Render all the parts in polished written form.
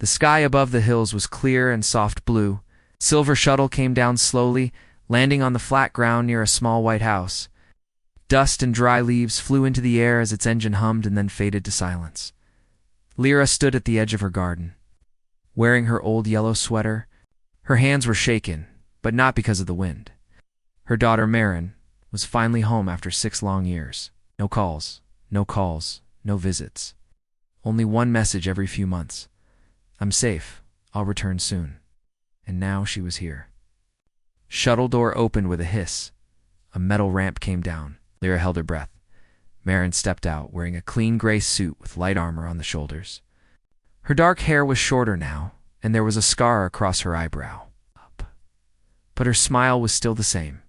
The sky above the hills was clear and soft blue. Silver shuttle came down slowly, landing on the flat ground near a small white house. Dust and dry leaves flew into the air as its engine hummed and then faded to silence. Lyra stood at the edge of her garden, wearing her old yellow sweater. Her hands were shaken, but not because of the wind. Her daughter Marin was finally home after 6 long years. No calls, no visits. Only one message every few months. "I'm safe. I'll return soon." And now she was here. Shuttle door opened with a hiss. A metal ramp came down. Lyra held her breath. Marin stepped out, wearing a clean gray suit with light armor on the shoulders. Her dark hair was shorter now, and there was a scar across her eyebrow. But her smile was still the same.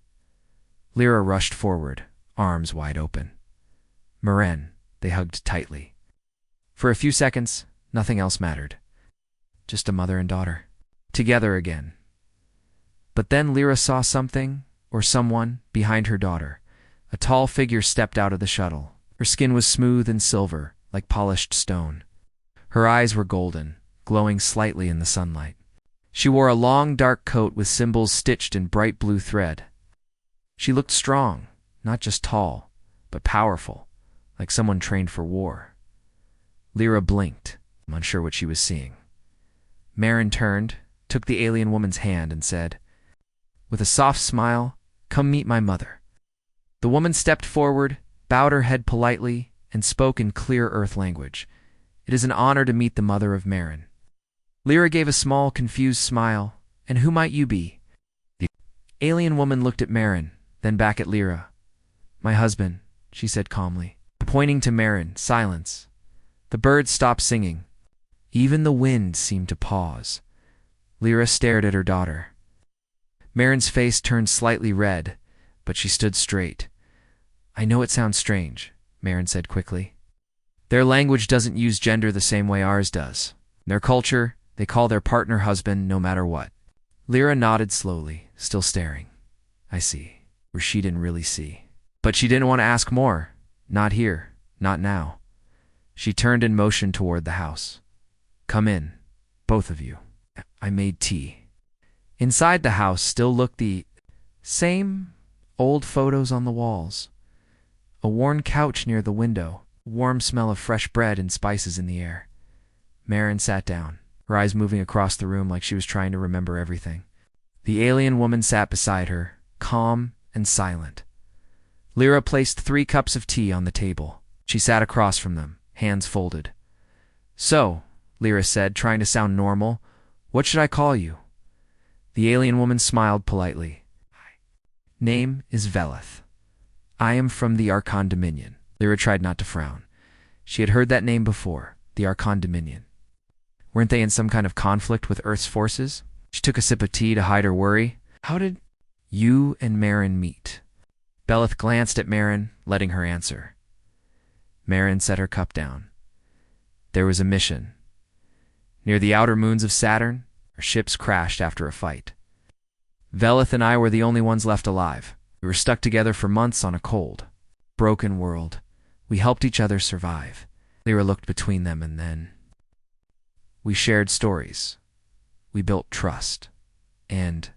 Lyra rushed forward, arms wide open. Marin, they hugged tightly. For a few seconds, nothing else mattered. Just a mother and daughter, together again. But then Lyra saw something, or someone, behind her daughter. A tall figure stepped out of the shuttle. Her skin was smooth and silver, like polished stone. Her eyes were golden, glowing slightly in the sunlight. She wore a long, dark coat with symbols stitched in bright blue thread. She looked strong, not just tall, but powerful, like someone trained for war. Lyra blinked, unsure what she was seeing. Marin turned, took the alien woman's hand, and said, with a soft smile, "Come meet my mother." The woman stepped forward, bowed her head politely, and spoke in clear Earth language. "It is an honor to meet the mother of Marin." Lyra gave a small, confused smile. "And who might you be?" The alien woman looked at Marin, then back at Lyra. "My husband," she said calmly. Pointing to Marin, silence. The birds stopped singing. Even the wind seemed to pause. Lyra stared at her daughter. Marin's face turned slightly red, but she stood straight. "I know it sounds strange," Marin said quickly. "Their language doesn't use gender the same way ours does. In their culture, they call their partner husband no matter what." Lyra nodded slowly, still staring. "I see," or she didn't really see. But she didn't want to ask more. Not here, not now. She turned and motioned toward the house. "Come in, both of you. I made tea." Inside the house still looked the same old photos on the walls. A worn couch near the window, a warm smell of fresh bread and spices in the air. Marin sat down, her eyes moving across the room like she was trying to remember everything. The alien woman sat beside her, calm and silent. Lyra placed 3 cups of tea on the table. She sat across from them, hands folded. "So," Lyra said, trying to sound normal, "what should I call you?" The alien woman smiled politely. "Name is Velith. I am from the Archon Dominion." Lyra tried not to frown. She had heard that name before, the Archon Dominion. Weren't they in some kind of conflict with Earth's forces? She took a sip of tea to hide her worry. "How did you and Marin meet?" Velith glanced at Marin, letting her answer. Marin set her cup down. "There was a mission. Near the outer moons of Saturn, our ships crashed after a fight. Velith and I were the only ones left alive. We were stuck together for months on a cold, broken world. We helped each other survive." Lyra looked between them, and then we shared stories. We built trust. And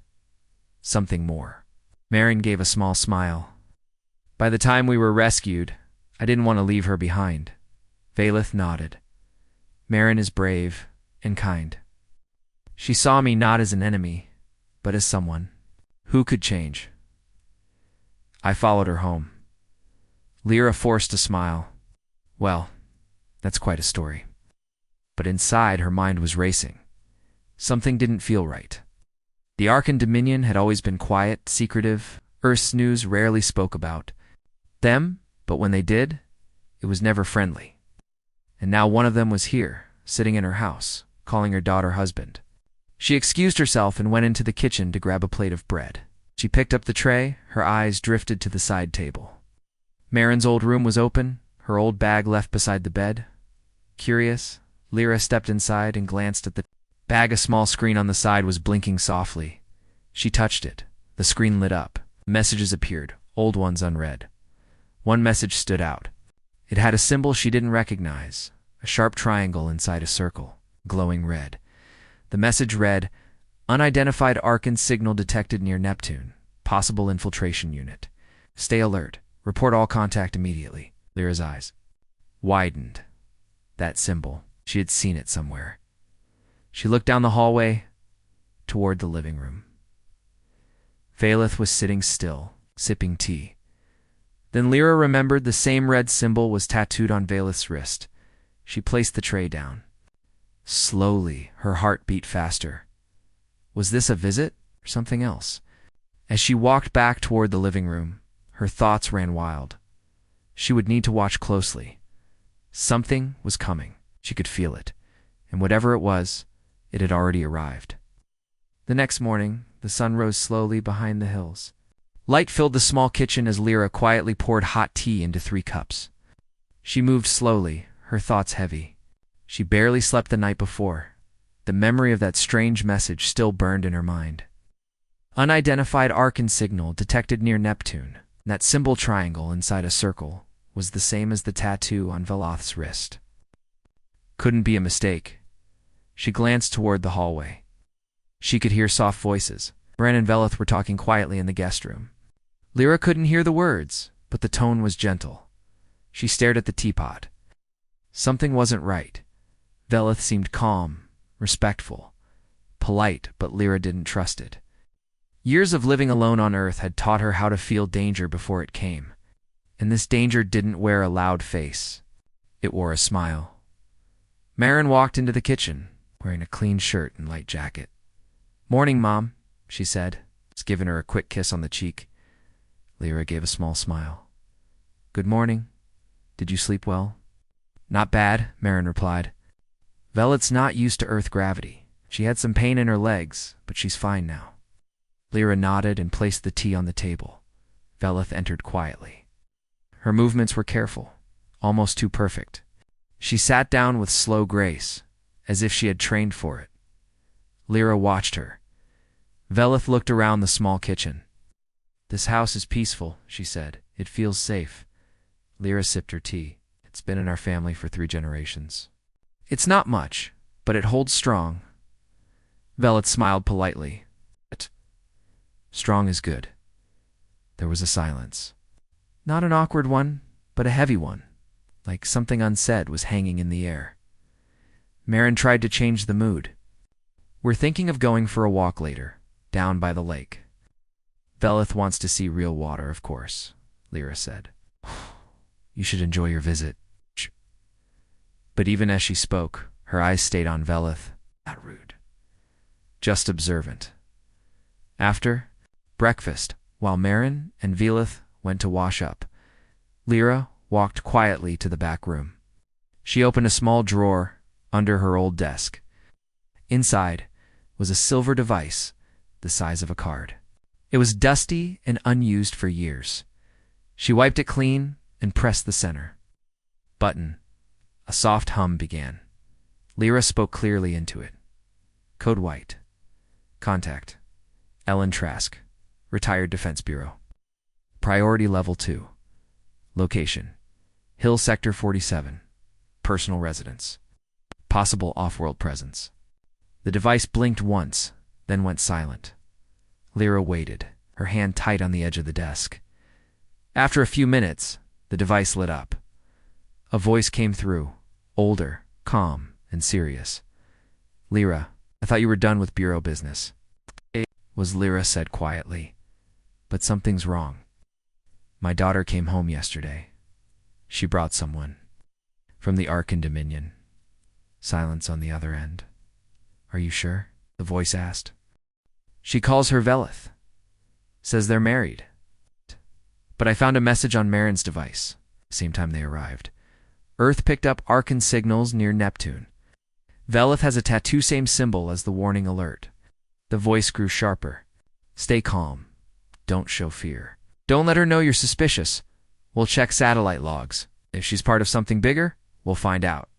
something more. Marin gave a small smile. "By the time we were rescued, I didn't want to leave her behind." Velith nodded. "Marin is brave and kind. She saw me not as an enemy, but as someone who could change." I followed her home. Lyra forced a smile. "Well, that's quite a story." But inside, her mind was racing. Something didn't feel right. The Archon Dominion had always been quiet, secretive. Earth's news rarely spoke about them, but when they did, it was never friendly. And now one of them was here, sitting in her house, calling her daughter husband. She excused herself and went into the kitchen to grab a plate of bread. She picked up the tray, her eyes drifted to the side table. Marin's old room was open, her old bag left beside the bed. Curious, Lyra stepped inside and glanced at the bag. A small screen on the side was blinking softly. She touched it. The screen lit up. Messages appeared, old ones unread. One message stood out. It had a symbol she didn't recognize, a sharp triangle inside a circle, glowing red. The message read, "Unidentified Arkan signal detected near Neptune. Possible infiltration unit. Stay alert. Report all contact immediately." Lyra's eyes widened. That symbol. She had seen it somewhere. She looked down the hallway toward the living room. Valeth was sitting still, sipping tea. Then Lyra remembered the same red symbol was tattooed on Valeth's wrist. She placed the tray down. Slowly, her heart beat faster. Was this a visit or something else? As she walked back toward the living room, her thoughts ran wild. She would need to watch closely. Something was coming. She could feel it. And whatever it was, it had already arrived. The next morning, the sun rose slowly behind the hills. Light filled the small kitchen as Lyra quietly poured hot tea into 3 cups. She moved slowly, her thoughts heavy. She barely slept the night before. The memory of that strange message still burned in her mind. Unidentified Arkan signal detected near Neptune. That symbol triangle inside a circle was the same as the tattoo on Veloth's wrist. Couldn't be a mistake. She glanced toward the hallway. She could hear soft voices. Bran and Veloth were talking quietly in the guest room. Lyra couldn't hear the words, but the tone was gentle. She stared at the teapot. Something wasn't right. Veloth seemed calm, respectful, polite, but Lyra didn't trust it. Years of living alone on Earth had taught her how to feel danger before it came. And this danger didn't wear a loud face. It wore a smile. Marin walked into the kitchen, wearing a clean shirt and light jacket. "Morning, Mom," she said, giving her a quick kiss on the cheek. Lyra gave a small smile. "Good morning. Did you sleep well?" "Not bad," Marin replied. "Veloth's not used to Earth gravity. She had some pain in her legs, but she's fine now." Lyra nodded and placed the tea on the table. Veloth entered quietly. Her movements were careful, almost too perfect. She sat down with slow grace, as if she had trained for it. Lyra watched her. Veloth looked around the small kitchen. "This house is peaceful," she said. "It feels safe." Lyra sipped her tea. "It's been in our family for 3 generations. It's not much, but it holds strong." Veloth smiled politely. "Strong is good." There was a silence. Not an awkward one, but a heavy one, like something unsaid was hanging in the air. Marin tried to change the mood. "We're thinking of going for a walk later, down by the lake." "Veloth wants to see real water, of course," Lyra said. "You should enjoy your visit." But even as she spoke, her eyes stayed on Veloth. Not rude, just observant. After breakfast, while Marin and Veloth went to wash up, Lyra walked quietly to the back room. She opened a small drawer under her old desk. Inside was a silver device the size of a card. It was dusty and unused for years. She wiped it clean and pressed the center button. A soft hum began. Lyra spoke clearly into it. "Code white. Contact. Ellen Trask, Retired Defense Bureau. Priority Level 2. Location. Hill Sector 47. Personal residence. Possible off-world presence." The device blinked once, then went silent. Lyra waited, her hand tight on the edge of the desk. After a few minutes, the device lit up. A voice came through, older, calm, and serious. "Lyra, I thought you were done with bureau business," was Lyra said quietly. "But something's wrong. My daughter came home yesterday. She brought someone. From the Arkan Dominion." Silence on the other end. "Are you sure?" the voice asked. "She calls her Veloth. Says they're married. But I found a message on Marin's device, same time they arrived. Earth picked up Arkan signals near Neptune. Veloth has a tattoo same symbol as the warning alert." The voice grew sharper. "Stay calm. Don't show fear. Don't let her know you're suspicious. We'll check satellite logs. If she's part of something bigger, we'll find out."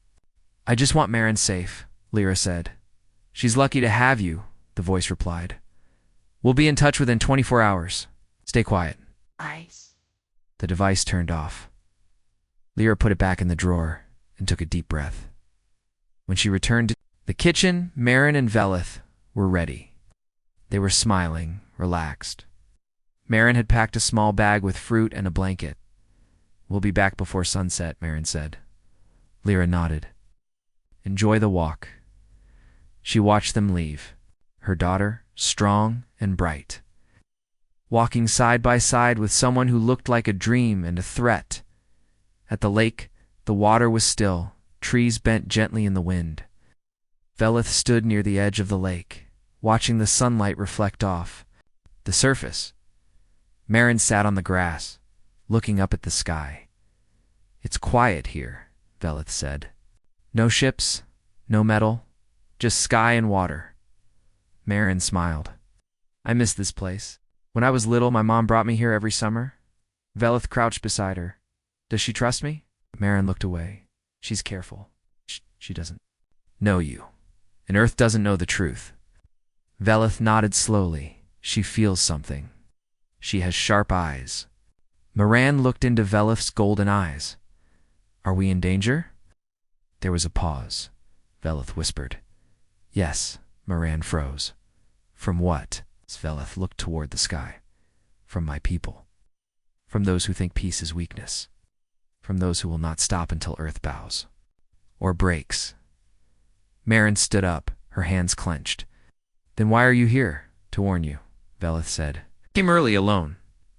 "I just want Marin safe," Lyra said. "She's lucky to have you," the voice replied. "We'll be in touch within 24 hours. Stay quiet." Ice. The device turned off. Lyra put it back in the drawer and took a deep breath. When she returned, The kitchen, Marin and Velith were ready. They were smiling, relaxed. Marin had packed a small bag with fruit and a blanket. "We'll be back before sunset," Marin said. Lyra nodded. "Enjoy the walk." She watched them leave, her daughter strong and bright, walking side by side with someone who looked like a dream and a threat. At the lake, the water was still, trees bent gently in the wind. Velith stood near the edge of the lake, watching the sunlight reflect off the surface. Marin sat on the grass, looking up at the sky. "It's quiet here," Velith said. "No ships, no metal, just sky and water." Marin smiled. "I miss this place. When I was little, my mom brought me here every summer." Velith crouched beside her. "Does she trust me?" Marin looked away. "She's careful. She doesn't know you. And Earth doesn't know the truth." Velith nodded slowly. "She feels something. She has sharp eyes." Marin looked into Velith's golden eyes. "Are we in danger?" There was a pause. Velith whispered. "Yes." Marin froze. "From what?" Velith looked toward the sky. "From my people. From those who think peace is weakness. From those who will not stop until Earth bows. Or breaks." Marin stood up, her hands clenched. "Then why are you here?" "To warn you," Velith said. "I came early alone.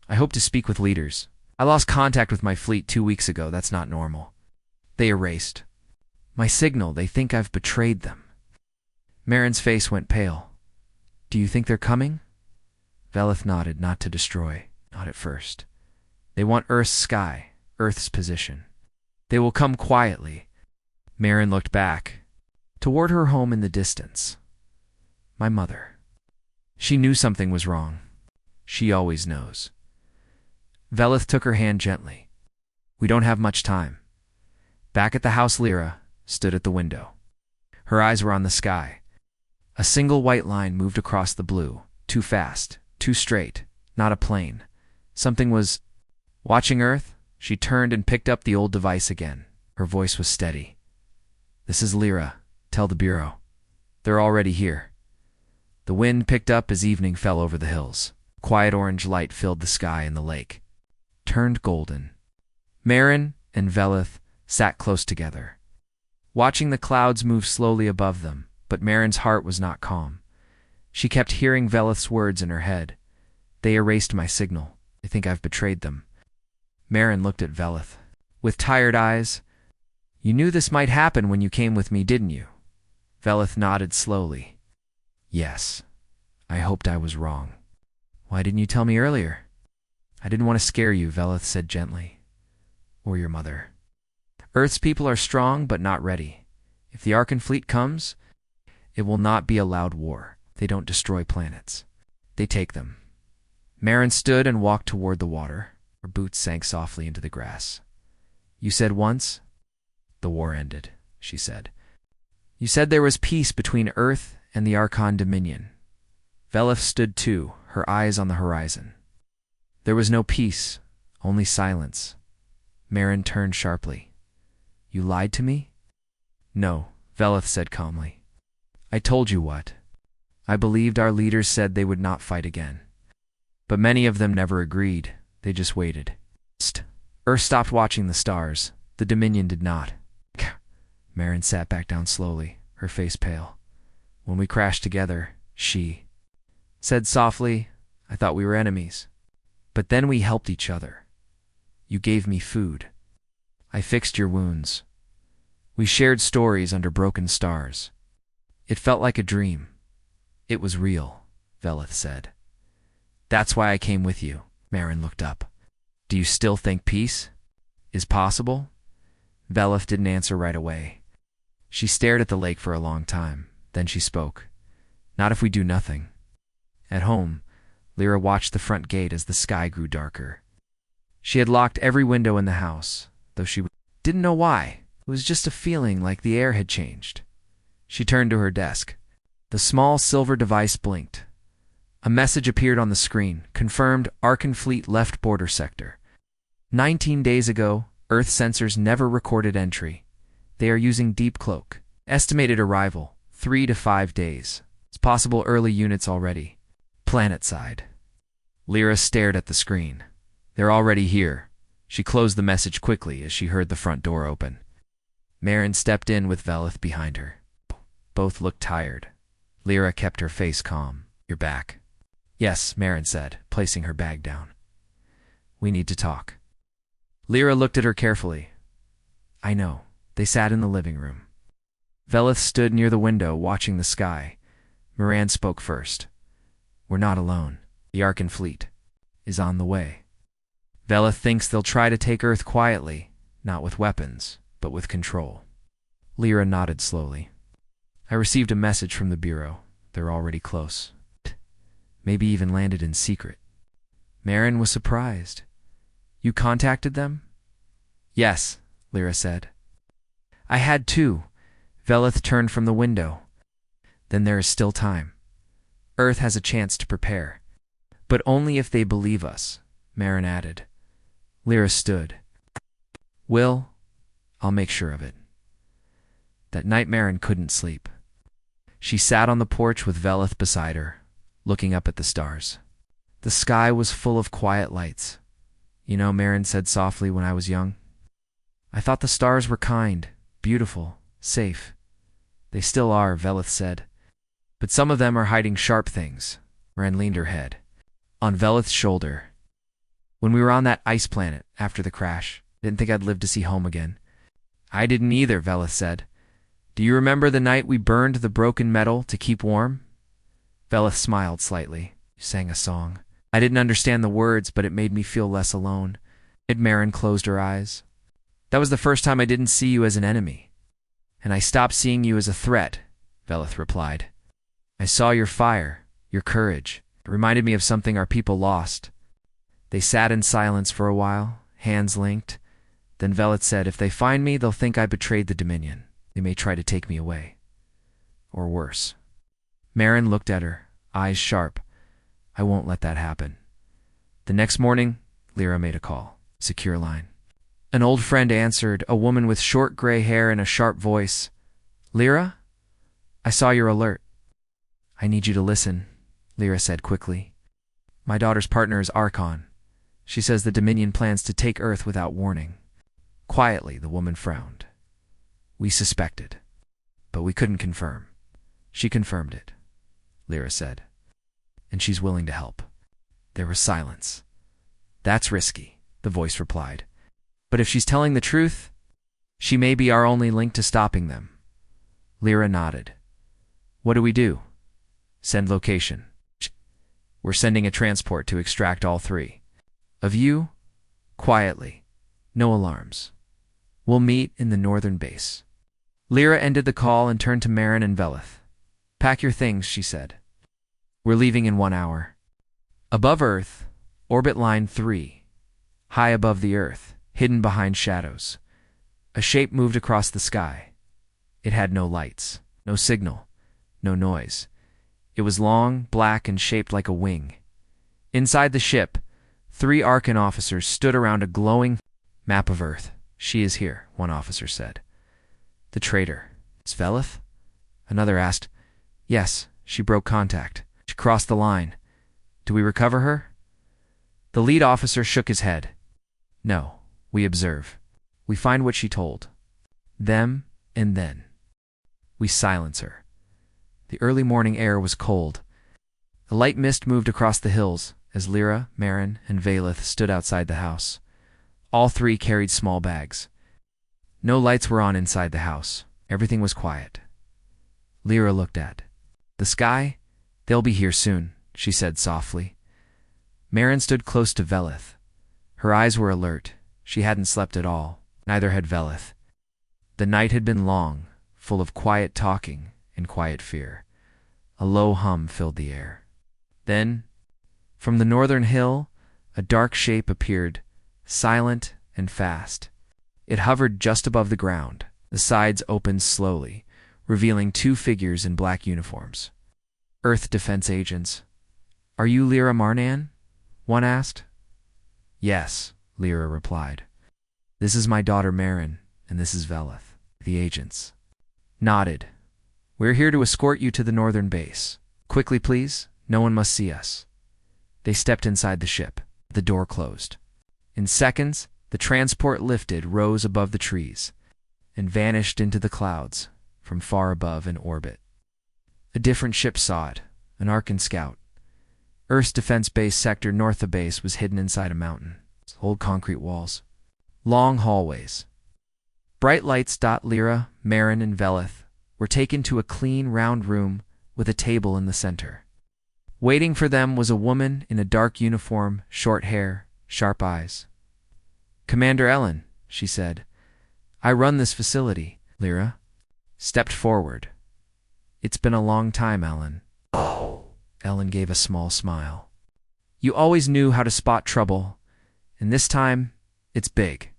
I hope to speak with leaders. I lost contact with my fleet 2 weeks ago. That's not normal. They erased my signal. They think I've betrayed them." Marin's face went pale. "Do you think they're coming?" Velith nodded. "Not to destroy. Not at first. They want Earth's sky, Earth's position. They will come quietly." Marin looked back, toward her home in the distance. My mother. She knew something was wrong. She always knows. Velith took her hand gently. "We don't have much time." Back at the house, Lyra stood at the window. Her eyes were on the sky. A single white line moved across the blue, too fast, too straight, not a plane. Something was watching Earth. She turned and picked up the old device again. Her voice was steady. "This is Lyra. Tell the Bureau. They're already here." The wind picked up as evening fell over the hills. Quiet orange light filled the sky, and the lake turned golden. Marin and Velith sat close together, watching the clouds move slowly above them, but Marin's heart was not calm. She kept hearing Velith's words in her head. "They erased my signal. They think I've betrayed them." Marin looked at Velith with tired eyes. "You knew this might happen when you came with me, didn't you?" Velith nodded slowly. "Yes. I hoped I was wrong." "Why didn't you tell me earlier?" "I didn't want to scare you," Velith said gently. "Or your mother. Earth's people are strong but not ready. If the Arkan fleet comes, it will not be a loud war. They don't destroy planets. They take them." Marin stood and walked toward the water. Her boots sank softly into the grass. "You said once the war ended," she said. "You said there was peace between Earth and the Arkan Dominion." Velith stood too, her eyes on the horizon. "There was no peace, only silence." Marin turned sharply. "You lied to me?" "No," Velith said calmly. "I told you what. I believed our leaders said they would not fight again. But many of them never agreed. They just waited. Earth stopped watching the stars. The Dominion did not." Marin sat back down slowly, her face pale. "When we crashed together, she said softly, I thought we were enemies. But then we helped each other. You gave me food. I fixed your wounds. We shared stories under broken stars. It felt like a dream. It was real," Velith said. "That's why I came with you." Marin looked up. "Do you still think peace is possible?" Velith didn't answer right away. She stared at the lake for a long time. Then she spoke. "Not if we do nothing." At home, Lyra watched the front gate as the sky grew darker. She had locked every window in the house, though she didn't know why. It was just a feeling like the air had changed. She turned to her desk. The small silver device blinked. A message appeared on the screen, confirmed Arkan fleet left border sector. 19 days ago, Earth sensors never recorded entry. They are using Deep Cloak. Estimated arrival, 3 to 5 days. It's possible early units already. Planet side. Lyra stared at the screen. They're already here. She closed the message quickly as she heard the front door open. Marin stepped in with Velith behind her. Both looked tired. Lyra kept her face calm. You're back. Yes, Marin said, placing her bag down. We need to talk. Lyra looked at her carefully. I know. They sat in the living room. Velith stood near the window, watching the sky. Moran spoke first. We're not alone. The Arkan fleet is on the way. Velith thinks they'll try to take Earth quietly, not with weapons, but with control. Lyra nodded slowly. I received a message from the Bureau. They're already close. Maybe even landed in secret. Marin was surprised. You contacted them? Yes, Lyra said. I had too. Velith turned from the window. Then there is still time. Earth has a chance to prepare. But only if they believe us, Marin added. Lyra stood. I'll make sure of it. That night Marin couldn't sleep. She sat on the porch with Velith beside her, looking up at the stars. The sky was full of quiet lights. You know, Marin said softly when I was young, I thought the stars were kind, beautiful, safe. They still are, Velith said. But some of them are hiding sharp things. Marin leaned her head on Velith's shoulder. When we were on that ice planet after the crash, I didn't think I'd live to see home again. I didn't either, Velith said. Do you remember the night we burned the broken metal to keep warm? Velith smiled slightly. You sang a song. I didn't understand the words, but it made me feel less alone. Marin closed her eyes. That was the first time I didn't see you as an enemy. And I stopped seeing you as a threat, Velith replied. I saw your fire, your courage. It reminded me of something our people lost. They sat in silence for a while, hands linked. Then Velith said, if they find me, they'll think I betrayed the Dominion. They may try to take me away. Or worse. Marin looked at her, eyes sharp. I won't let that happen. The next morning, Lyra made a call. Secure line. An old friend answered, a woman with short gray hair and a sharp voice. Lyra? I saw your alert. I need you to listen, Lyra said quickly. My daughter's partner is Archon. She says the Dominion plans to take Earth without warning. Quietly, the woman frowned. We suspected, but we couldn't confirm. She confirmed it, Lyra said. And she's willing to help. There was silence. That's risky, the voice replied. But if she's telling the truth, she may be our only link to stopping them. Lyra nodded. What do we do? Send location. We're sending a transport to extract all three. Of you? Quietly. No alarms. We'll meet in the northern base. Lyra ended the call and turned to Marin and Velith. Pack your things, she said. We're leaving in 1 hour. Above Earth, orbit line 3. High above the Earth, hidden behind shadows. A shape moved across the sky. It had no lights, no signal, no noise. It was long, black, and shaped like a wing. Inside the ship, 3 Arkan officers stood around a glowing map of Earth. She is here, one officer said. The traitor. It's Velith? Another asked. Yes, she broke contact. She crossed the line. Do we recover her? The lead officer shook his head. No, we observe. We find what she told. Them, and then. We silence her. The early morning air was cold. A light mist moved across the hills as Lyra, Marin, and Velith stood outside the house. All 3 carried small bags. No lights were on inside the house. Everything was quiet. Lyra looked at the sky. They'll be here soon, she said softly. Marin stood close to Velith. Her eyes were alert. She hadn't slept at all. Neither had Velith. The night had been long, full of quiet talking and quiet fear. A low hum filled the air. Then, from the northern hill, a dark shape appeared, silent and fast. It hovered just above the ground. The sides opened slowly, revealing 2 figures in black uniforms. Earth defense agents. Are you Lyra Marnan? One asked. Yes, Lyra replied. This is my daughter Marin, and this is Velith. The agents nodded. We're here to escort you to the northern base. Quickly, please. No one must see us. They stepped inside the ship. The door closed. In seconds, the transport lifted, rose above the trees, and vanished into the clouds from far above in orbit. A different ship saw it, an Arkan scout. Earth's defense base sector north of base was hidden inside a mountain. Old concrete walls. Long hallways. Bright lights. Lyra, Marin, and Velith were taken to a clean, round room with a table in the center. Waiting for them was a woman in a dark uniform, short hair, sharp eyes. "Commander Ellen," she said. "I run this facility." Lyra stepped forward. "It's been a long time, Ellen." "Oh." Ellen gave a small smile. "You always knew how to spot trouble, and this time, it's big."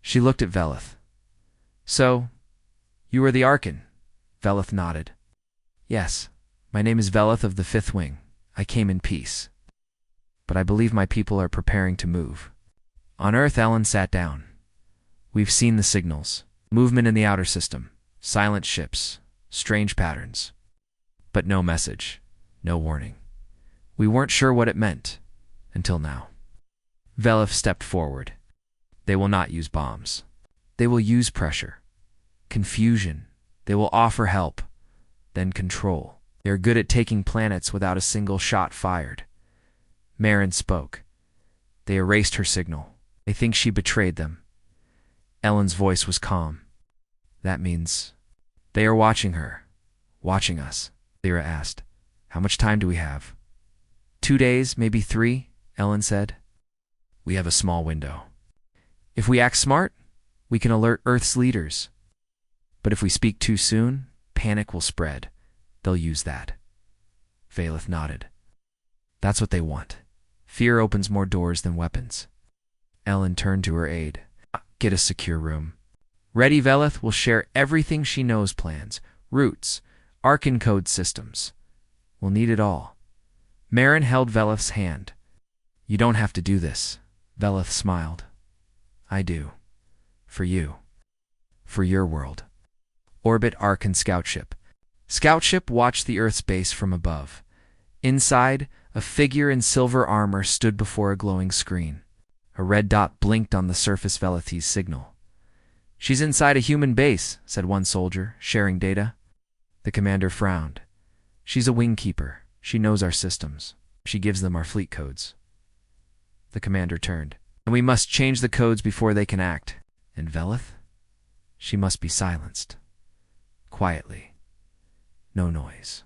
She looked at Velith. "So, you are the Arkan?" Velith nodded. "Yes, my name is Velith of the Fifth Wing. I came in peace. But I believe my people are preparing to move." On Earth, Ellen sat down. "We've seen the signals. Movement in the outer system. Silent ships. Strange patterns. But no message. No warning. We weren't sure what it meant. Until now." Velith stepped forward. "They will not use bombs. They will use pressure. Confusion. They will offer help. Then control. They are good at taking planets without a single shot fired." Marin spoke. "They erased her signal. They think she betrayed them." Ellen's voice was calm. "That means they are watching her. Watching us." Lyra asked. "How much time do we have?" 2 days, maybe 3, Ellen said. "We have a small window. If we act smart, we can alert Earth's leaders. But if we speak too soon, panic will spread. They'll use that." Velith nodded. "That's what they want. Fear opens more doors than weapons." Ellen turned to her aide. "Get a secure room." "Ready, Velith will share everything she knows, plans, routes, Arkan code systems. We'll need it all." Marin held Velith's hand. "You don't have to do this." Velith smiled. "I do. For you. For your world." Orbit Arkan Scoutship. Scoutship watched the Earth's base from above. Inside, a figure in silver armor stood before a glowing screen. A red dot blinked on the surface. Velith's signal. "She's inside a human base," said one soldier, sharing data. The commander frowned. "She's a wing keeper. She knows our systems. She gives them our fleet codes." The commander turned. "And we must change the codes before they can act. And Velith? She must be silenced. Quietly. No noise."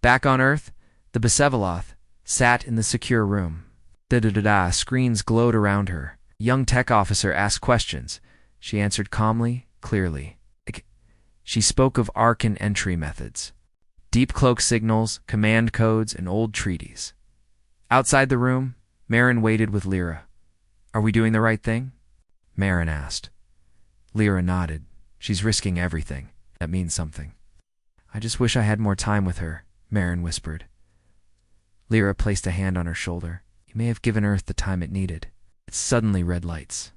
Back on Earth, the Beseveloth sat in the secure room. Screens glowed around her. A young tech officer asked questions. She answered calmly, clearly. She spoke of Arkan entry methods. Deep cloak signals, command codes, and old treaties. Outside the room, Marin waited with Lyra. "Are we doing the right thing?" Marin asked. Lyra nodded. "She's risking everything. That means something." "I just wish I had more time with her," Marin whispered. Lyra placed a hand on her shoulder. "You may have given Earth the time it needed." Suddenly red lights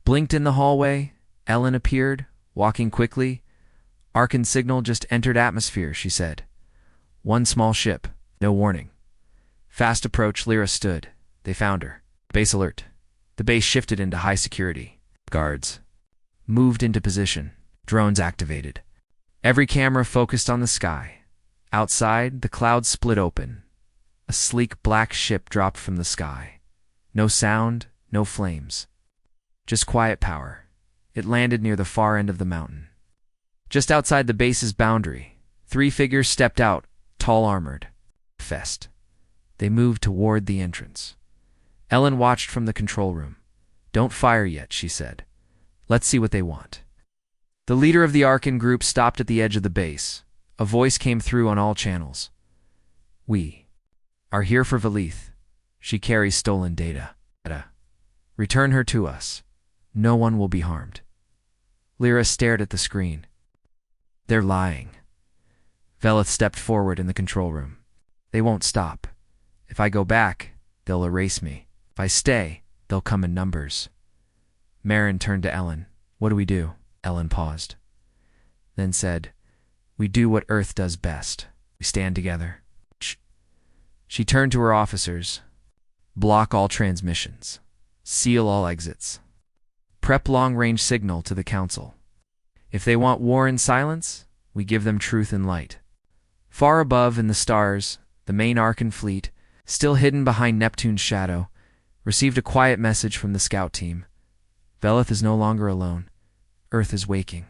blinked in the hallway. Ellen appeared, walking quickly. "Arkan signal just entered atmosphere," she said. "One small ship. No warning." Fast approach. Lyra stood. They found her. "Base alert." The base shifted into high security. Guards moved into position. Drones activated. Every camera focused on the sky. Outside, the clouds split open. A sleek black ship dropped from the sky. No sound, no flames. Just quiet power. It landed near the far end of the mountain. Just outside the base's boundary, 3 figures stepped out, tall armored. Fest. They moved toward the entrance. Ellen watched from the control room. "Don't fire yet," she said. "Let's see what they want." The leader of the Arkan group stopped at the edge of the base. A voice came through on all channels. "We are here for Velith. She carries stolen data. Return her to us. No one will be harmed." Lyra stared at the screen. "They're lying." Velith stepped forward in the control room. "They won't stop. If I go back, they'll erase me. If I stay, they'll come in numbers." Marin turned to Ellen. "What do we do?" Ellen paused, then said, We do what Earth does best. We stand together. She turned to her officers. Block all transmissions. Seal all exits. Prep long-range signal to the Council. If they want war and silence, we give them truth and light. Far above in the stars, the main Arkan fleet, still hidden behind Neptune's shadow, received a quiet message from the scout team. Velith is no longer alone. Earth is waking.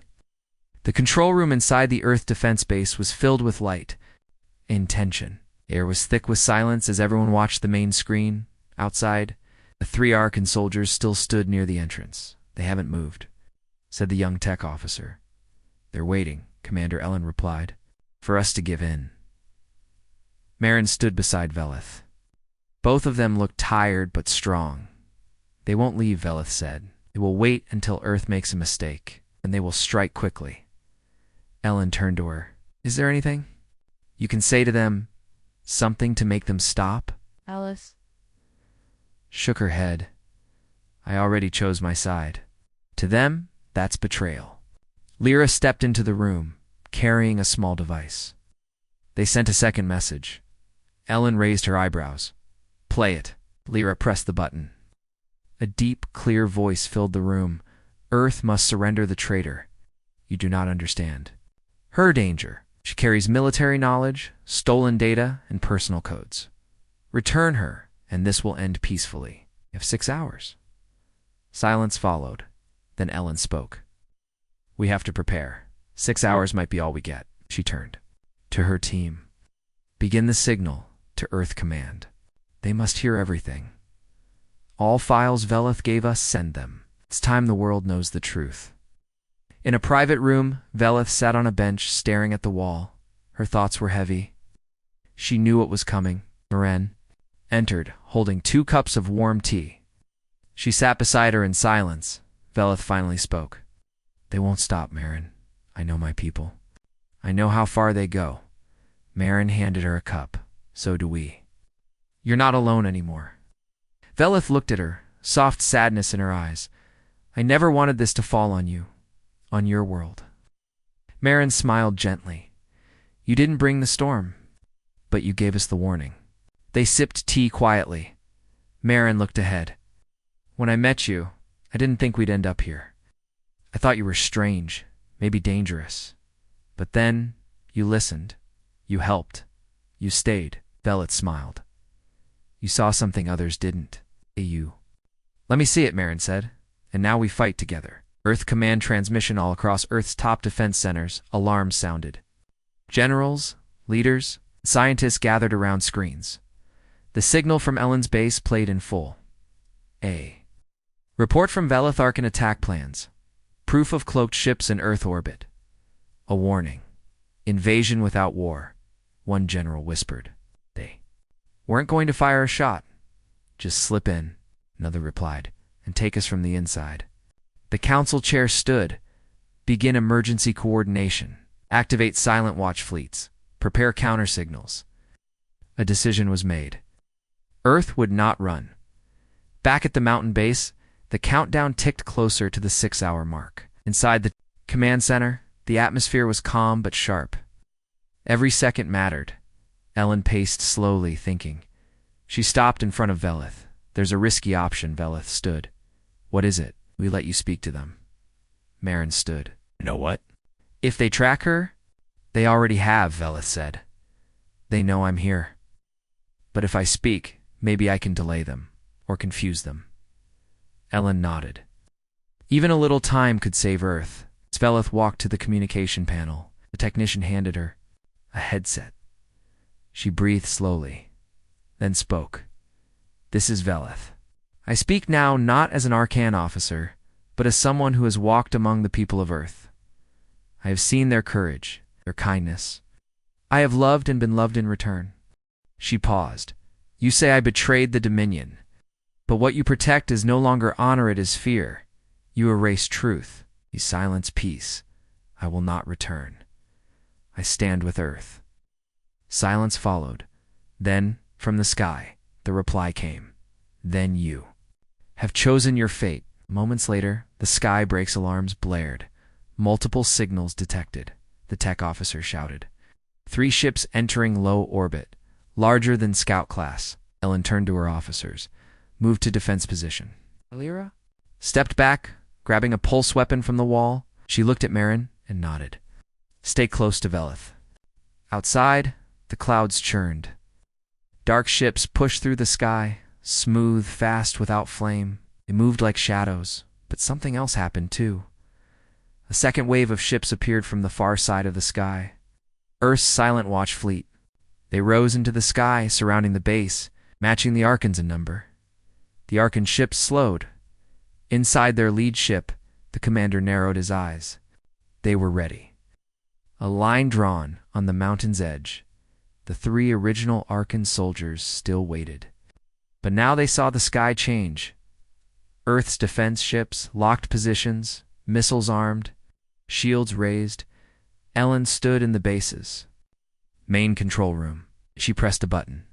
The control room inside the Earth defense base was filled with light and tension. Air was thick with silence as everyone watched the main screen. Outside, the 3 Arkan soldiers still stood near the entrance. They haven't moved, said the young tech officer. They're waiting, Commander Ellen replied, for us to give in. Marin stood beside Velith. Both of them looked tired but strong. They won't leave, Velith said. They will wait until Earth makes a mistake, and they will strike quickly. Ellen turned to her. Is there anything you can say to them? Something to make them stop? Alice shook her head. I already chose my side. To them, that's betrayal. Lyra stepped into the room, carrying a small device. They sent a second message. Ellen raised her eyebrows. Play it. Lyra pressed the button. A deep, clear voice filled the room. Earth must surrender the traitor. You do not understand. Her danger. She carries military knowledge, stolen data, and personal codes. Return her, and this will end peacefully. You have 6 hours. Silence followed. Then Ellen spoke. We have to prepare. 6 hours might be all we get. She turned to her team. Begin the signal to Earth Command. They must hear everything. All files Velith gave us, send them. It's time the world knows the truth. In a private room, Velith sat on a bench staring at the wall. Her thoughts were heavy. She knew what was coming. Maren entered, holding 2 cups of warm tea. She sat beside her in silence. Velith finally spoke. They won't stop, Maren. I know my people. I know how far they go. Maren handed her a cup. So do we. You're not alone anymore. Velith looked at her, soft sadness in her eyes. I never wanted this to fall on you, on your world. Maren smiled gently. You didn't bring the storm, but you gave us the warning. They sipped tea quietly. Maren looked ahead. When I met you, I didn't think we'd end up here. I thought you were strange, maybe dangerous. But then, you listened. You helped. You stayed. Velith smiled. You saw something others didn't. You. Let me see it, Maren said. And now we fight together. Earth Command transmission all across Earth's top defense centers. Alarms sounded. Generals, leaders, scientists gathered around screens. The signal from Ellen's base played in full. A. Report from Velith Arkan attack plans. Proof of cloaked ships in Earth orbit. A warning. Invasion without war. One general whispered. They weren't going to fire a shot. Just slip in, another replied, and take us from the inside. The council chair stood. Begin emergency coordination. Activate silent watch fleets. Prepare counter signals. A decision was made. Earth would not run. Back at the mountain base, the countdown ticked closer to the 6-hour mark. Inside the command center, the atmosphere was calm but sharp. Every second mattered. Ellen paced slowly, thinking. She stopped in front of Velith. There's a risky option, Velith stood. What is it? We let you speak to them. Maren stood. Know what? If they track her, they already have, Velith said. They know I'm here. But if I speak, maybe I can delay them, or confuse them. Ellen nodded. Even a little time could save Earth. Velith walked to the communication panel. The technician handed her a headset. She breathed slowly, then spoke. This is Velith. I speak now not as an Arkan officer, but as someone who has walked among the people of Earth. I have seen their courage, their kindness. I have loved and been loved in return. She paused. You say I betrayed the Dominion, but what you protect is no longer honor, it is fear. You erase truth. You silence peace. I will not return. I stand with Earth. Silence followed. Then, from the sky, the reply came. Then you have chosen your fate. Moments later, the sky brakes alarms blared. Multiple signals detected. the tech officer shouted. 3 ships entering low orbit, larger than scout class. Ellen turned to her officers, moved to defense position. Alira stepped back, grabbing a pulse weapon from the wall. She looked at Marin and nodded. Stay close to Velith. Outside, the clouds churned. Dark ships pushed through the sky, smooth, fast, without flame. They moved like shadows, but something else happened too. A second wave of ships appeared from the far side of the sky. Earth's Silent Watch fleet. They rose into the sky, surrounding the base, matching the Archons in number. The Archon ships slowed. Inside their lead ship, the commander narrowed his eyes. They were ready. A line drawn on the mountain's edge. The 3 original Archon soldiers still waited. But now they saw the sky change. Earth's defense ships locked positions, missiles armed, shields raised. Ellen stood in the bases. Main control room. She pressed a button.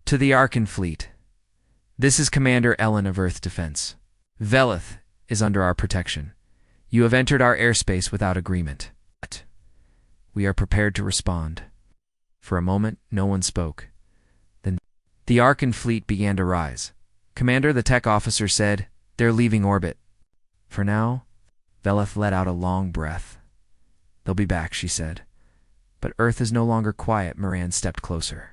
To the Archon fleet. This is Commander Ellen of Earth Defense. Velith is under our protection. You have entered our airspace without agreement. But we are prepared to respond. For a moment, no one spoke. Then the Archon fleet began to rise. Commander, the tech officer said, they're leaving orbit. For now, Velith let out a long breath. They'll be back, she said. But Earth is no longer quiet. Moran stepped closer.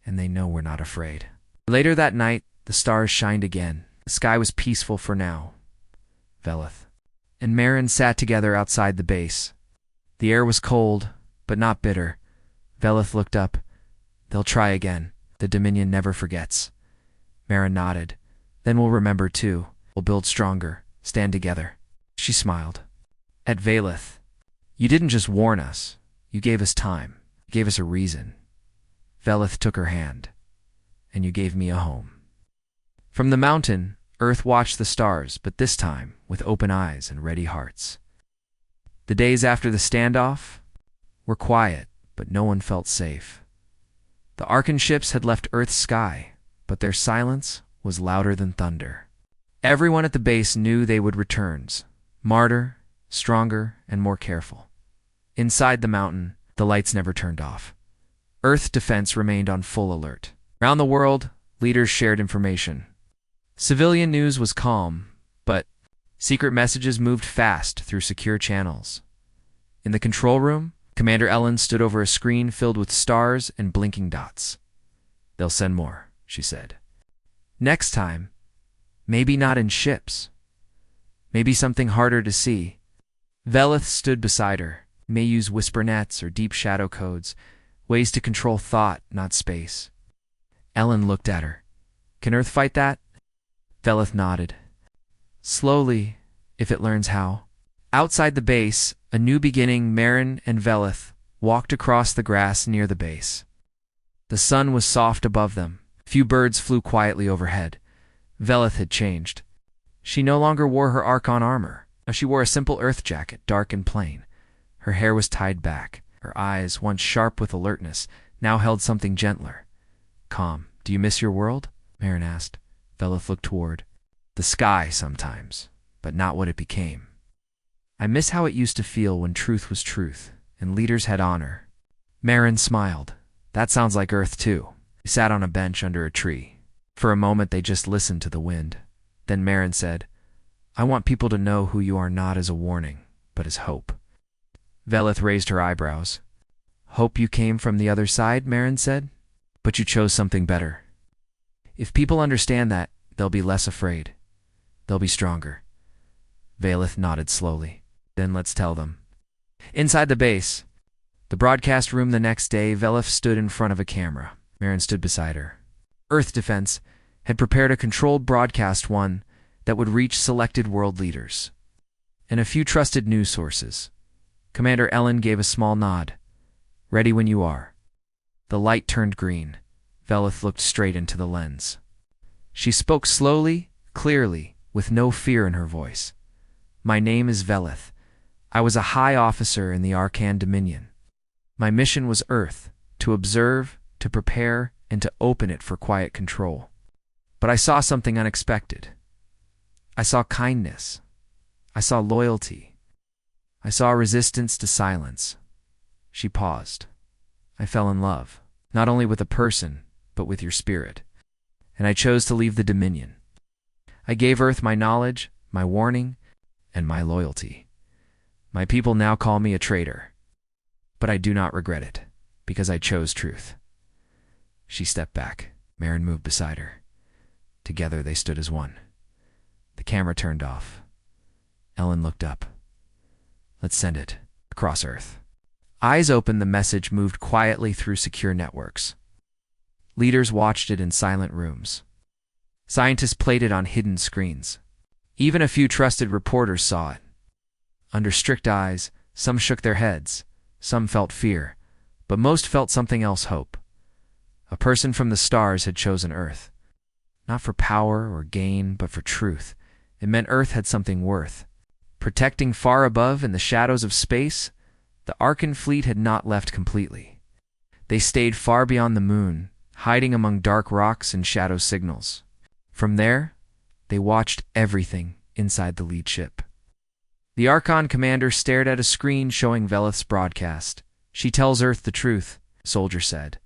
And they know we're not afraid. Later that night, the stars shined again. The sky was peaceful for now. Velith and Marin sat together outside the base. The air was cold, but not bitter. Velith looked up. They'll try again. The Dominion never forgets. Marin nodded. Then we'll remember too. We'll build stronger. Stand together. She smiled. At Velith, you didn't just warn us. You gave us time. You gave us a reason. Velith took her hand. And you gave me a home. From the mountain, Earth watched the stars, but this time with open eyes and ready hearts. The days after the standoff were quiet, but no one felt safe. The Archon ships had left Earth's sky, but their silence was louder than thunder. Everyone at the base knew they would return, smarter, stronger, and more careful. Inside the mountain, the lights never turned off. Earth defense remained on full alert. Around the world, leaders shared information. Civilian news was calm, but secret messages moved fast through secure channels. In the control room, Commander Ellen stood over a screen filled with stars and blinking dots. They'll send more, she said. Next time, maybe not in ships. Maybe something harder to see. Velith stood beside her. May use whisper nets or deep shadow codes, ways to control thought, not space. Ellen looked at her. Can Earth fight that? Velith nodded. Slowly, if it learns how. Outside the base, a new beginning, Marin and Velith walked across the grass near the base. The sun was soft above them. Few birds flew quietly overhead. Velith had changed. She no longer wore her Archon armor. Now she wore a simple earth jacket, dark and plain. Her hair was tied back. Her eyes, once sharp with alertness, now held something gentler. Calm. Do you miss your world? Marin asked. Velith looked toward. The sky sometimes, but not what it became. I miss how it used to feel when truth was truth, and leaders had honor. Marin smiled. That sounds like Earth too. They sat on a bench under a tree. For a moment they just listened to the wind. Then Marin said, I want people to know who you are, not as a warning, but as hope. Velith raised her eyebrows. Hope you came from the other side, Marin said. But you chose something better. If people understand that, they'll be less afraid. They'll be stronger. Velith nodded slowly. Then let's tell them. Inside the base, the broadcast room the next day, Velith stood in front of a camera. Marin stood beside her. Earth Defense had prepared a controlled broadcast, one that would reach selected world leaders and a few trusted news sources. Commander Ellen gave a small nod. Ready when you are. The light turned green. Velith looked straight into the lens. She spoke slowly, clearly, with no fear in her voice. My name is Velith. I was a high officer in the Arcan Dominion. My mission was Earth, to observe, to prepare, and to open it for quiet control. But I saw something unexpected. I saw kindness. I saw loyalty. I saw a resistance to silence. She paused. I fell in love, not only with a person, but with your spirit. And I chose to leave the Dominion. I gave Earth my knowledge, my warning, and my loyalty. My people now call me a traitor. But I do not regret it, because I chose truth. She stepped back. Marin moved beside her. Together they stood as one. The camera turned off. Ellen looked up. Let's send it across Earth. Eyes open, the message moved quietly through secure networks. Leaders watched it in silent rooms. Scientists played it on hidden screens. Even a few trusted reporters saw it. Under strict eyes, some shook their heads, some felt fear, but most felt something else: hope. A person from the stars had chosen Earth. Not for power or gain, but for truth. It meant Earth had something worth. Protecting far above in the shadows of space, the Arkan fleet had not left completely. They stayed far beyond the moon, hiding among dark rocks and shadow signals. From there, they watched everything inside the lead ship. The Archon commander stared at a screen showing Veleth's broadcast. She tells Earth the truth, soldier said.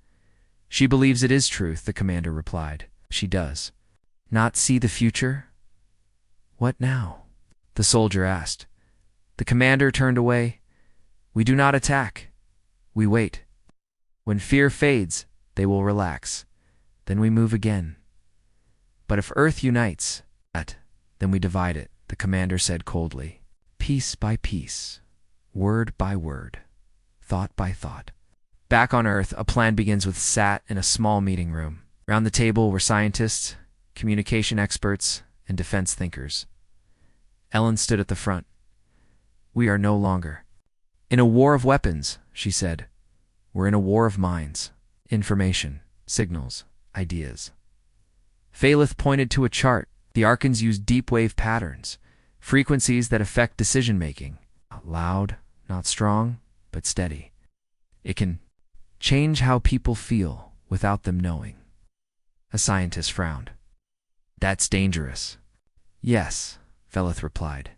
She believes it is truth, the commander replied. She does. Not see the future? What now? The soldier asked. The commander turned away. We do not attack. We wait. When fear fades, they will relax. Then we move again. But if Earth unites, then we divide it, the commander said coldly. Piece by piece, word by word, thought by thought. Back on Earth, a plan begins with sat in a small meeting room. Around the table were scientists, communication experts, and defense thinkers. Ellen stood at the front. We are no longer in a war of weapons, she said. We're in a war of minds, information, signals, ideas. Phaleth pointed to a chart. The Arkans use deep wave patterns, frequencies that affect decision-making. Not loud, not strong, but steady. It can change how people feel without them knowing. A scientist frowned. That's dangerous. Yes, Phaleth replied.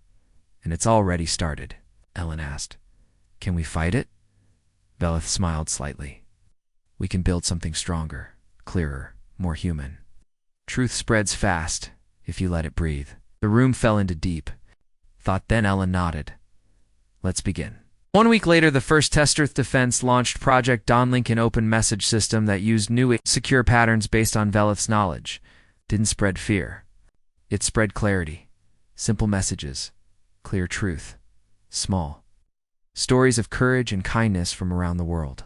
And it's already started, Ellen asked. Can we fight it? Veleth smiled slightly. We can build something stronger, clearer, more human. Truth spreads fast if you let it breathe. The room fell into deep thought. Then Ellen nodded. Let's begin. 1 week later, the first Test Earth Defense launched Project Dawnlink, an open message system that used new secure patterns based on Veleth's knowledge. Didn't spread fear. It spread clarity. Simple messages. Clear truth. Small. Stories of courage and kindness from around the world.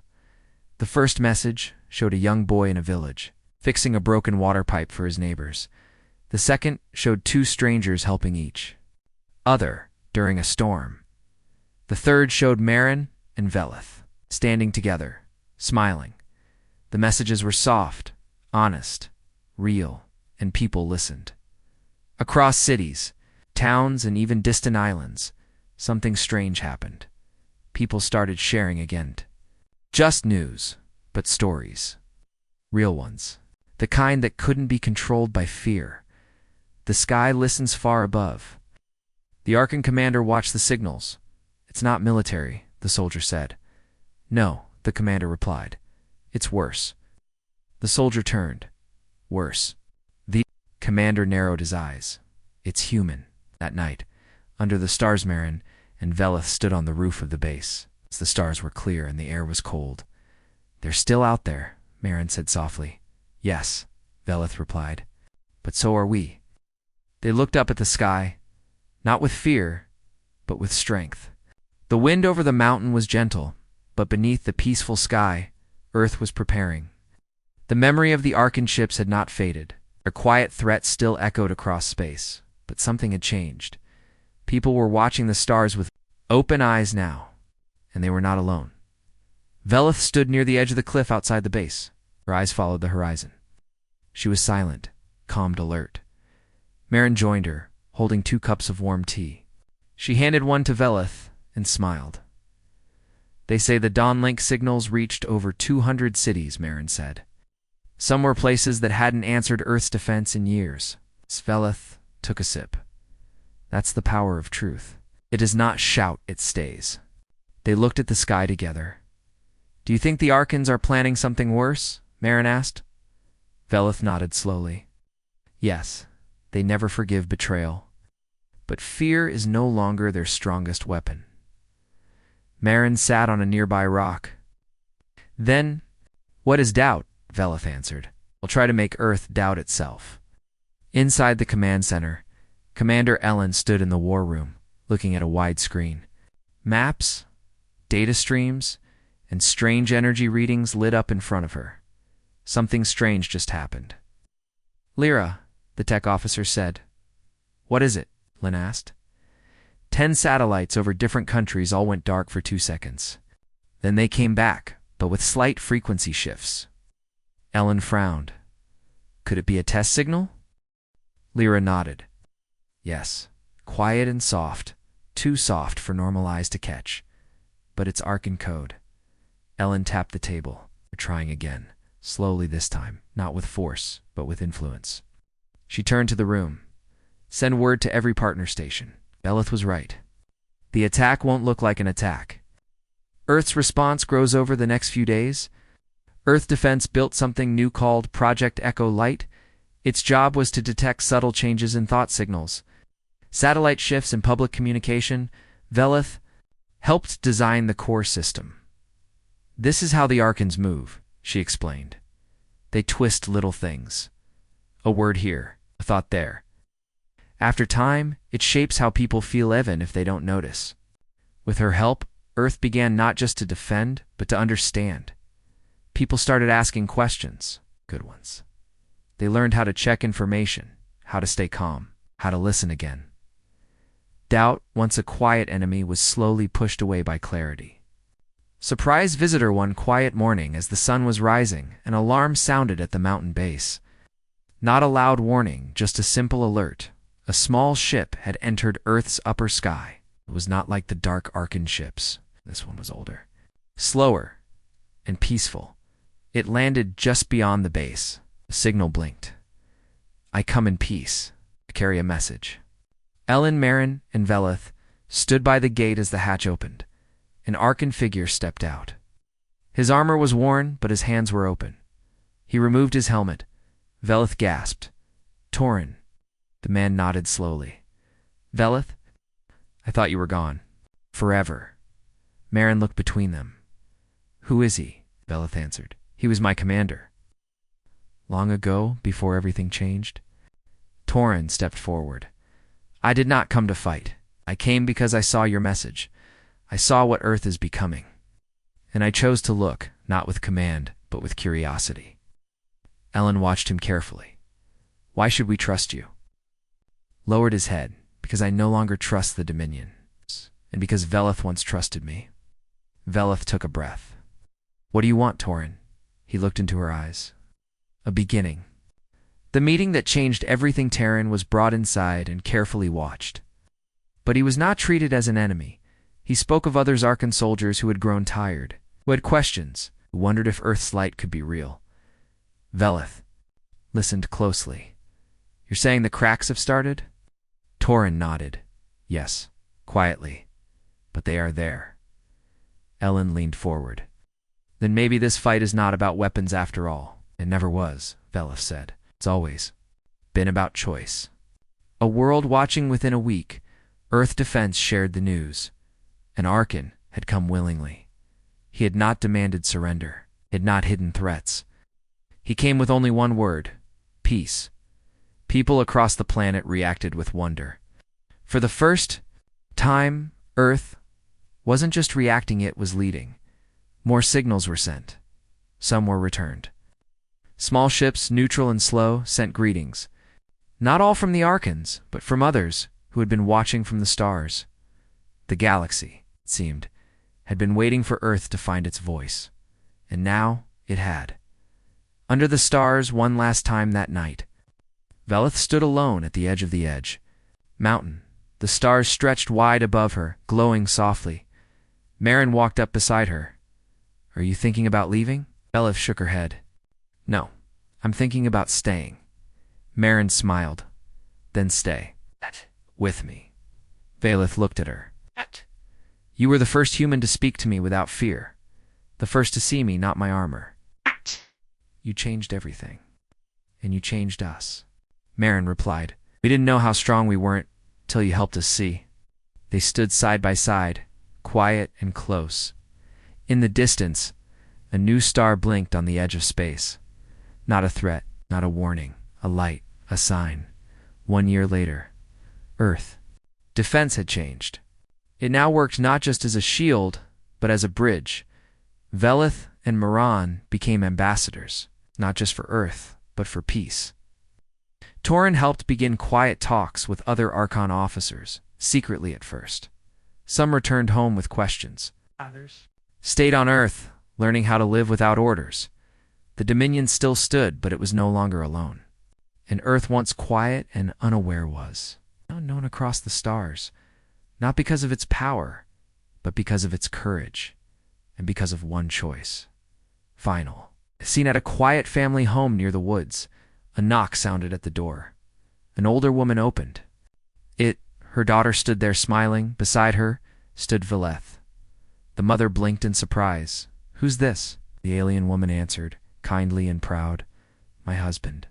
The first message showed a young boy in a village, fixing a broken water pipe for his neighbors. The second showed two strangers helping each other during a storm. The third showed Marin and Veleth standing together, smiling. The messages were soft, honest, real, and people listened. Across cities, towns, and even distant islands, something strange happened. People started sharing again. Just news, but stories. Real ones. The kind that couldn't be controlled by fear. The sky listens far above. The Arkan commander watched the signals. It's not military, the soldier said. No, the commander replied. It's worse. The soldier turned. Worse. The commander narrowed his eyes. It's human. That night, under the stars, Marin and Veleth stood on the roof of the base. The stars were clear and the air was cold. They're still out there, Marin said softly. Yes, Veleth replied. But so are we. They looked up at the sky, not with fear, but with strength. The wind over the mountain was gentle, but beneath the peaceful sky, Earth was preparing. The memory of the Arkan ships had not faded. Their quiet threat still echoed across space, but something had changed. People were watching the stars with open eyes now, and they were not alone. Veleth stood near the edge of the cliff outside the base. Her eyes followed the horizon. She was silent, calmed, alert. Marin joined her, holding 2 cups of warm tea. She handed one to Veleth and smiled. They say the Dawnlink signals reached over 200 cities, Marin said. Some were places that hadn't answered Earth's defense in years. Veleth took a sip. That's the power of truth. It does not shout, it stays. They looked at the sky together. Do you think the Arkans are planning something worse? Marin asked. Velith nodded slowly. Yes, they never forgive betrayal. But fear is no longer their strongest weapon. Marin sat on a nearby rock. Then, what is doubt? Velith answered. We'll try to make Earth doubt itself. Inside the command center, Commander Ellen stood in the war room, looking at a wide screen. Maps, data streams, and strange energy readings lit up in front of her. Something strange just happened. Lyra, the tech officer said. What is it? Lynn asked. 10 satellites over different countries all went dark for 2 seconds. Then they came back, but with slight frequency shifts. Ellen frowned. Could it be a test signal? Lyra nodded. Yes, quiet and soft, too soft for normal eyes to catch. But it's Arkan code. Ellen tapped the table, trying again, slowly this time, not with force, but with influence. She turned to the room. Send word to every partner station. Velith was right. The attack won't look like an attack. Earth's response grows over the next few days. Earth Defense built something new called Project Echo Light. Its job was to detect subtle changes in thought signals. Satellite shifts in public communication. Velith helped design the core system. This is how the Arkans move, she explained. They twist little things. A word here, a thought there. After time, it shapes how people feel even if they don't notice. With her help, Earth began not just to defend, but to understand. People started asking questions, good ones. They learned how to check information, how to stay calm, how to listen again. Doubt, once a quiet enemy, was slowly pushed away by clarity. Surprise visitor one quiet morning as the sun was rising, an alarm sounded at the mountain base. Not a loud warning, just a simple alert. A small ship had entered Earth's upper sky. It was not like the dark Arkan ships. This one was older. Slower and peaceful. It landed just beyond the base. A signal blinked. I come in peace. I carry a message. Ellen, Marin, and Velith stood by the gate as the hatch opened. An Arkan figure stepped out. His armor was worn, but his hands were open. He removed his helmet. Velith gasped. Torin. The man nodded slowly. Velith? I thought you were gone. Forever. Marin looked between them. Who is he? Velith answered. He was my commander. Long ago, before everything changed? Torin stepped forward. I did not come to fight. I came because I saw your message. I saw what Earth is becoming. And I chose to look, not with command, but with curiosity. Ellen watched him carefully. Why should we trust you? Lowered his head, because I no longer trust the Dominion, and because Velith once trusted me. Velith took a breath. What do you want, Torin? He looked into her eyes. A beginning. The meeting that changed everything Terran was brought inside and carefully watched. But he was not treated as an enemy. He spoke of others Arkan soldiers who had grown tired, who had questions, who wondered if Earth's light could be real. Velith listened closely. You're saying the cracks have started? Torin nodded. Yes, quietly. But they are there. Ellen leaned forward. Then maybe this fight is not about weapons after all. It never was, Velith said. It's always been about choice. A world watching within a week, Earth Defense shared the news. An Arkan had come willingly. He had not demanded surrender. He had not hidden threats. He came with only one word, peace. People across the planet reacted with wonder. For the first time, Earth wasn't just reacting, it was leading. More signals were sent. Some were returned. Small ships, neutral and slow, sent greetings. Not all from the Arkans, but from others who had been watching from the stars. The galaxy, it seemed, had been waiting for Earth to find its voice. And now it had. Under the stars, one last time that night, Velith stood alone at the edge of the edge. Mountain. The stars stretched wide above her, glowing softly. Marin walked up beside her. Are you thinking about leaving? Velith shook her head. No, I'm thinking about staying. Marin smiled. Then stay. With me. Velith looked at her. You were the first human to speak to me without fear, the first to see me, not my armor. You changed everything, and you changed us. Marin replied, We didn't know how strong we weren't till you helped us see. They stood side by side, quiet and close. In the distance, a new star blinked on the edge of space. Not a threat, not a warning, a light, a sign. 1 year later, Earth. Defense had changed. It now worked not just as a shield, but as a bridge. Velith and Moran became ambassadors, not just for Earth, but for peace. Torin helped begin quiet talks with other Archon officers, secretly at first. Some returned home with questions. Others stayed on Earth, learning how to live without orders. The Dominion still stood, but it was no longer alone. And Earth, once quiet and unaware, was now known across the stars, not because of its power, but because of its courage, and because of one choice. Final. Seen at a quiet family home near the woods, a knock sounded at the door. An older woman opened. Her daughter stood there smiling. Beside her stood Velith. The mother blinked in surprise. Who's this? The alien woman answered, kindly and proud. My husband.